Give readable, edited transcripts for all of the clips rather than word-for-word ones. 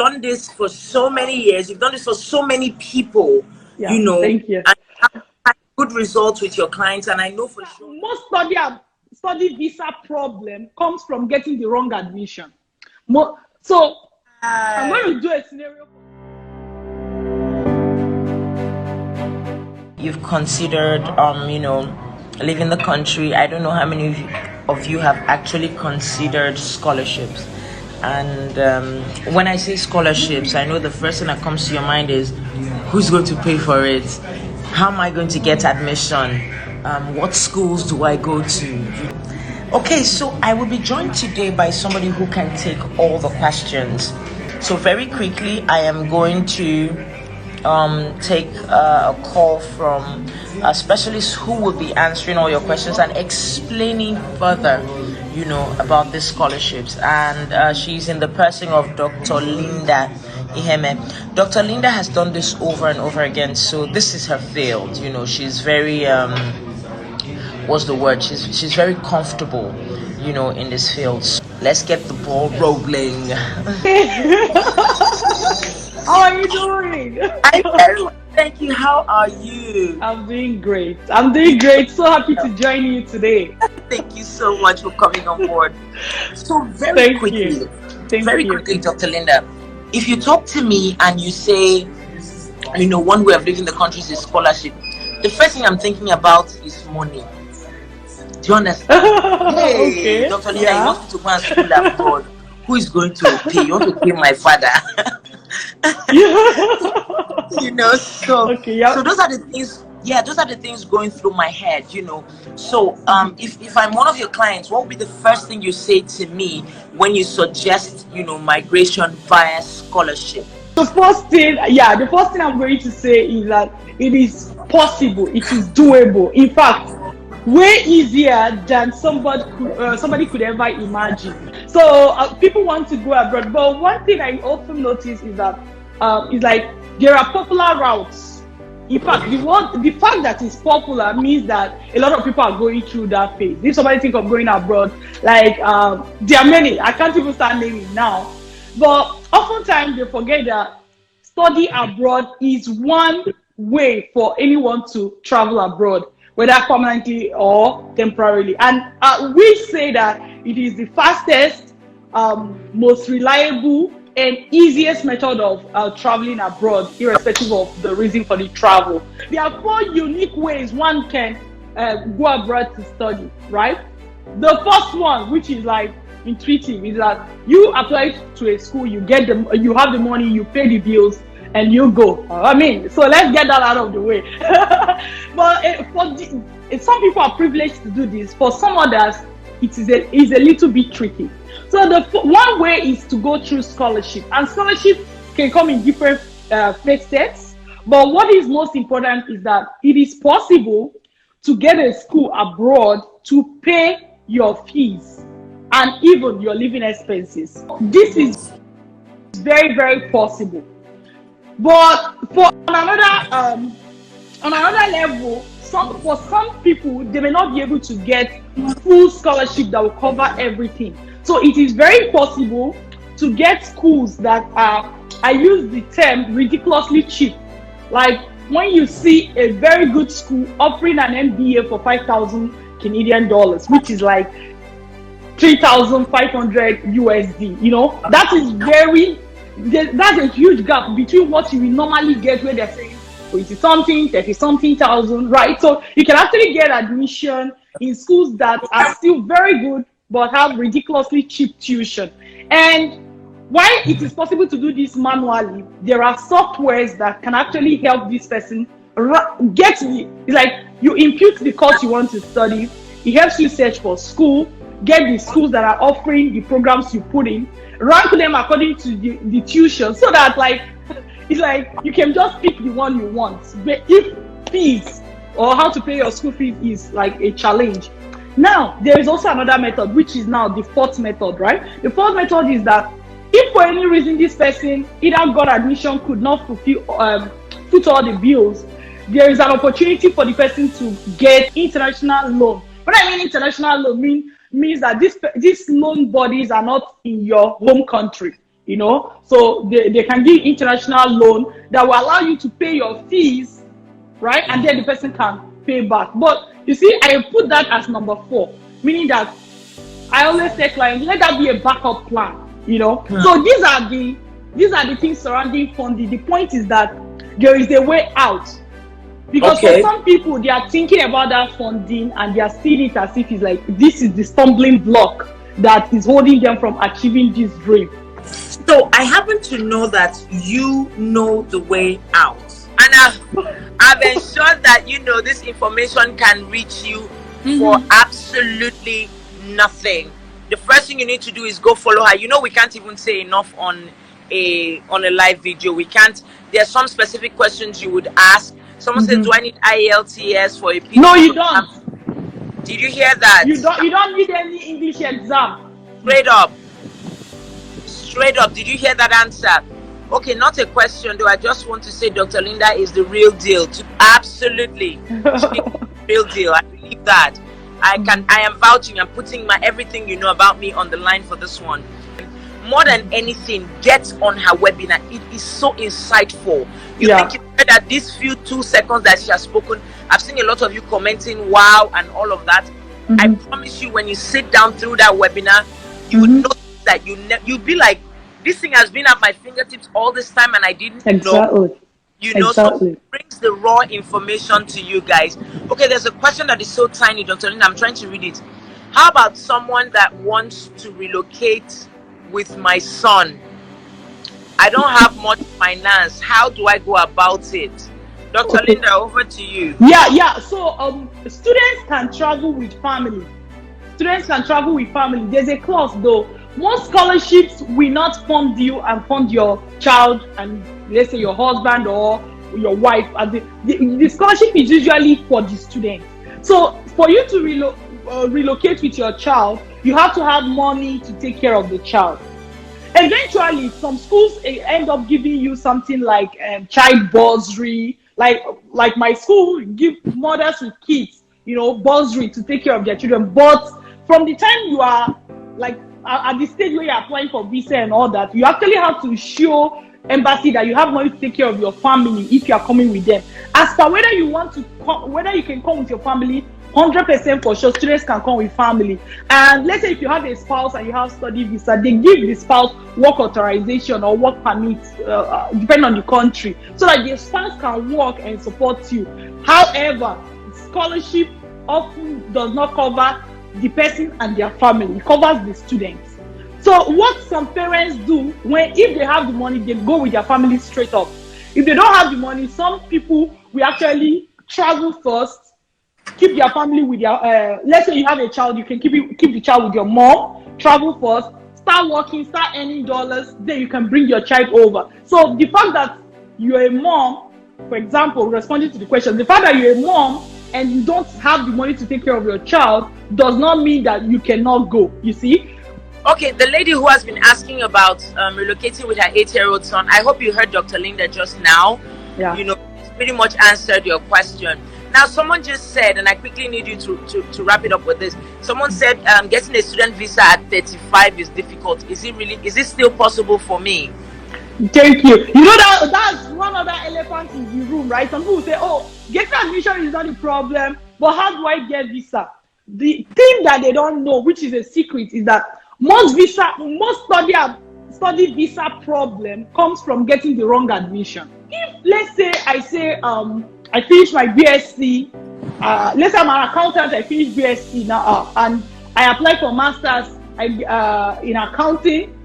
done this for so many years. You've done this for so many people, Yeah, thank you. and have had good results with your clients. And I know for sure most study visa problem comes from getting the wrong admission. So I'm going to do a scenario. you've considered, leaving the country. I don't know how many of you have actually considered scholarships. And when I say scholarships, I know the first thing that comes to your mind is, who's going to pay for it? How am I going to get admission? What schools do I go to? Okay, so I will be joined today by somebody who can take all the questions. So very quickly, I am going to take a call from a specialist who will be answering all your questions and explaining further, about the scholarships. And she's in the person of Dr. Linda Iheme. Dr. Linda has done this over and over again, so this is her field. She's very what's the word? She's very comfortable, in this field. So let's get the ball rolling. How are you doing? I'm very well, thank you. How are you? I'm doing great. So happy to join you today. Thank you so much for coming on board. So very quickly, Dr. Linda, if you talk to me and you say, one way of living the country is scholarship, the first thing I'm thinking about is money. Do you understand? Hey, okay. Dr. Linda, you want me to go and school abroad? Who is going to pay? You want to pay my father? So okay, yeah. So those are the things. Yeah, those are the things going through my head. So if I'm one of your clients, what would be the first thing you say to me when you suggest migration via scholarship? The first thing I'm going to say is that it is possible. It is doable. In fact, way easier than somebody could ever imagine. So people want to go abroad, but one thing I also notice is that it's like there are popular routes. In fact, the fact that it's popular means that a lot of people are going through that phase. If somebody think of going abroad, like there are many, I can't even start naming now, but oftentimes they forget that study abroad is one way for anyone to travel abroad, whether permanently or temporarily. And we say that it is the fastest, most reliable, and easiest method of traveling abroad, irrespective of the reason for the travel. There are 4 unique ways one can go abroad to study, right? The first one, which is like intuitive, is that you apply to a school, you have the money, you pay the bills, and you go. So let's get that out of the way. But some people are privileged to do this. For some others, it is a little bit tricky. So the one way is to go through scholarship, and scholarship can come in different facets. But what is most important is that it is possible to get a school abroad to pay your fees and even your living expenses. This is very, very possible. But on another level, for some people, they may not be able to get full scholarship that will cover everything. So it is very possible to get schools that are, I use the term, ridiculously cheap. Like when you see a very good school offering an MBA for 5,000 Canadian dollars, which is like 3,500 USD, that's a huge gap between what you will normally get where they're saying 20-something, 30-something thousand, right? So you can actually get admission in schools that are still very good but have ridiculously cheap tuition. And while it is possible to do this manually, there are softwares that can actually help this person it's like you impute the course you want to study. It helps you search for school, get the schools that are offering the programs you put in, rank them according to the tuition, so that it's like you can just pick the one you want. But if fees or how to pay your school fees is like a challenge, now there is also another method, which is now the fourth method, right? The fourth method is that if for any reason this person either got admission, could not foot all the bills, there is an opportunity for the person to get international loan. When I mean international loan, means that these loan bodies are not in your home country. you know. So they can give international loan that will allow you to pay your fees, right? And then the person can pay back. But you see, I put that as number 4, meaning that I always say clients, let that be a backup plan, you know. So these are the things surrounding funding. The point is that there is a way out. Because for some people, they are thinking about that funding and they are seeing it as if it's like, this is the stumbling block that is holding them from achieving this dream. So I happen to know that you know the way out. And I've ensured that, you know, this information can reach you for absolutely nothing. The first thing you need to do is go follow her. You know, we can't even say enough on a live video. We can't. There are some specific questions you would ask. Someone said, do I need IELTS for a PhD? No, you don't. Did you hear that? You don't need any English exam. Straight up. Did you hear that answer? Okay, not a question though. I just want to say Dr. Linda is the real deal. Absolutely. Real deal. I believe that. I am vouching and putting my everything you know about me on the line for this one. More than anything, get on her webinar. It is so insightful. You think that these few 2 seconds that she has spoken, I've seen a lot of you commenting wow and all of that. I promise you, when you sit down through that webinar, you will notice that you'll be like, this thing has been at my fingertips all this time and I didn't know. You know, so it brings the raw information to you guys. Okay, there's a question that is so tiny, Dr. Linda. I'm trying to read it. How about someone that wants to relocate with my son? I don't have much finance. How do I go about it? Dr. Linda, over to you. Yeah. So students can travel with family. There's a clause though. Most scholarships will not fund you and fund your child and let's say your husband or your wife. The scholarship is usually for the student. So for you to relocate with your child, you have to have money to take care of the child. Eventually, some schools end up giving you something like child bursary. Like my school give mothers with kids, you know, bursary to take care of their children. But from the time you are like at the stage where you're applying for visa and all that, you actually have to show embassy that you have money to take care of your family if you are coming with them. As for whether you want to whether you can come with your family, 100% for sure, students can come with family. And let's say if you have a spouse and you have study visa, they give the spouse work authorization or work permit, depending on the country, so that the spouse can work and support you. However, scholarship often does not cover the person and their family. It covers the students. So what some parents do, if they have the money, they go with their family straight up. If they don't have the money, some people will actually travel first, keep their family with their let's say you have a child, you can keep the child with your mom, travel first, start working, start earning dollars, then you can bring your child over. So the fact that you're a mom, for example, responding to the question, the fact that you're a mom and you don't have the money to take care of your child does not mean that you cannot go, you see. Okay, the lady who has been asking about relocating with her 8-year-old son, I hope you heard Dr. Linda just now. Yeah. You know, pretty much answered your question. Now, someone just said, and I quickly need you to wrap it up with this. Someone said getting a student visa at 35 is difficult. Is it still possible for me? Thank you. You know that's one other elephant in the room, right? Some people say, oh, getting admission is not a problem, but how do I get visa? The thing that they don't know, which is a secret, is that most study visa problem comes from getting the wrong admission. If let's say I finished my BSc, let's say I'm an accountant, I finished BSc now, and I apply for masters in accounting,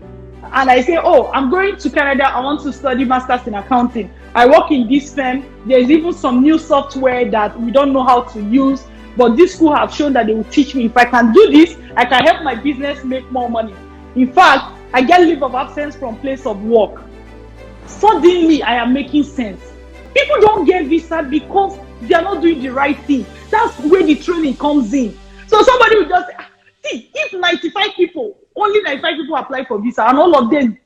and I say, oh, I'm going to Canada, I want to study masters in accounting. I work in this firm. There's even some new software that we don't know how to use, but this school have shown that they will teach me. If I can do this, I can help my business make more money. In fact, I get leave of absence from place of work. Suddenly, I am making sense. People don't get visa because they are not doing the right thing. That's where the training comes in. So somebody will just say, see, if only 95 people apply for visa and all of them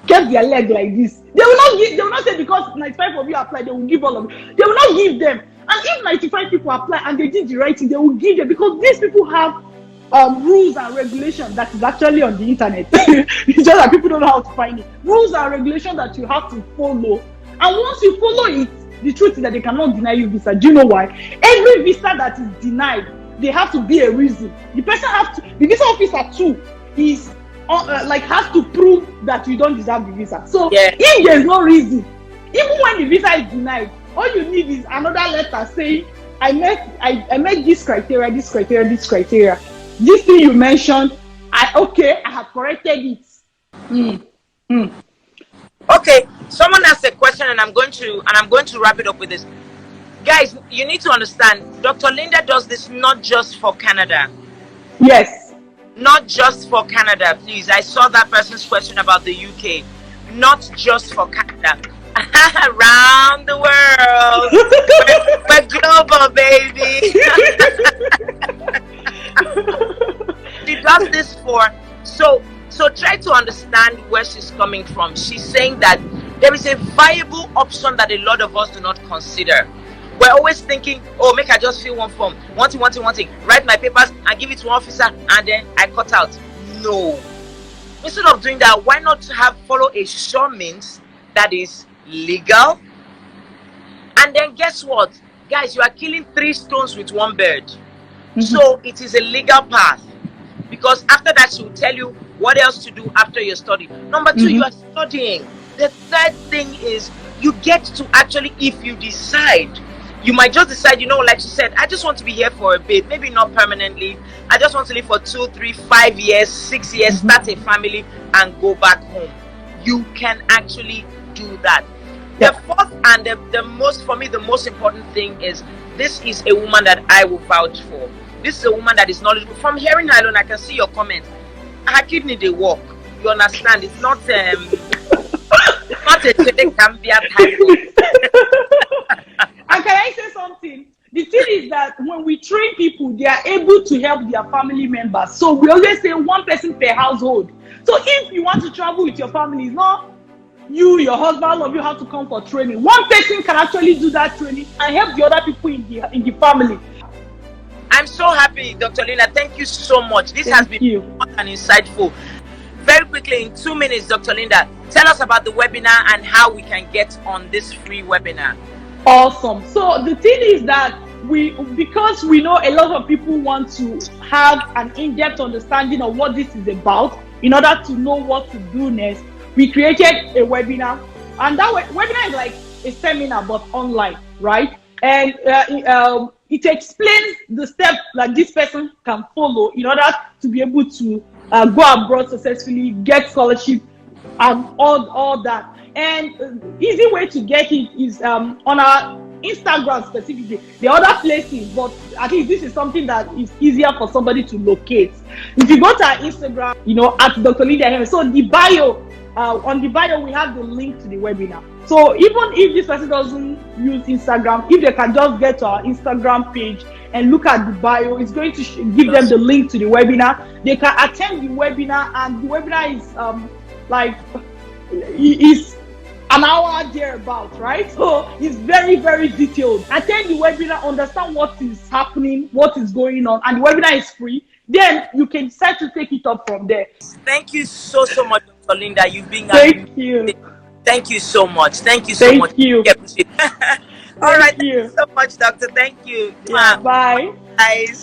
get their leg like this, they will not say because 95 of you apply, they will give all of them. They will not give them. And if 95 people apply and they did the right thing, they will give them, because these people have rules and regulations that is actually on the internet. It's just that people don't know how to find it. Rules and regulations that you have to follow. And once you follow it, the truth is that they cannot deny you visa. Do you know why? Every visa that is denied, there have to be a reason. The person has to, the visa officer too, is has to prove that you don't deserve the visa. So if there is no reason, even when the visa is denied, all you need is another letter saying, I met this criteria, this criteria, this criteria. This thing you mentioned, I have corrected it. Okay, someone asked a question, and I'm going to wrap it up with this. Guys, you need to understand, Dr. Linda does this not just for Canada. Yes. Not just for Canada, please. I saw that person's question about the UK. Not just for Canada. Around the world. We're global, baby. She does this for, so try to understand where she's coming from. She's saying that there is a viable option that a lot of us do not consider. We're always thinking, oh, make I just fill one form, one thing, write my papers and give it to one officer, and then I cut out. No. Instead of doing that, why not follow a sure means that is legal? And then guess what? Guys, you are killing 3 stones with one bird. So it is a legal path. Because after that, she will tell you what else to do after your study. Number 2, you are studying. The third thing is you get to actually, if you decide, you might just decide, like she said, I just want to be here for a bit, maybe not permanently. I just want to live for 2, 3, 5 years, 6 years, start a family and go back home. You can actually do that. The fourth and the most important thing is, this is a woman that I will vouch for. This is a woman that is knowledgeable. From hearing her alone, I can see your comments. Her kidney, they work. You understand? It's not a Gambia type. And can I say something? The thing is that when we train people, they are able to help their family members. So we always say one person per household. So if you want to travel with your family, it's not you, your husband, all of you have to come for training. One person can actually do that training and help the other people in the family. I'm so happy, Dr. Linda. Thank you so much. This has been fun and insightful. Very quickly, in 2 minutes, Dr. Linda, tell us about the webinar and how we can get on this free webinar. Awesome. So the thing is that because we know a lot of people want to have an in-depth understanding of what this is about, in order to know what to do next, we created a webinar. And that webinar is like a seminar, but online, right? And it explains the steps that this person can follow in order to be able to go abroad successfully, get scholarship, and all that. And easy way to get it is on our Instagram specifically. The other places, but at least this is something that is easier for somebody to locate. If you go to our Instagram, at Dr. Linda, so the bio, on the bio we have the link to the webinar. So even if this person doesn't use Instagram, if they can just get to our Instagram page and look at the bio, it's going to give them the link to the webinar. They can attend the webinar, and the webinar is an hour thereabout, right? So it's very, very detailed. Attend the webinar, understand what is happening, what is going on, and the webinar is free. Then you can decide to take it up from there. Thank you so much, Dr. Linda. You've been Thank you. Thank you so much. Thank you so much. Thank you. All right. Thank you so much, Doctor. Thank you. Yeah, bye. Guys.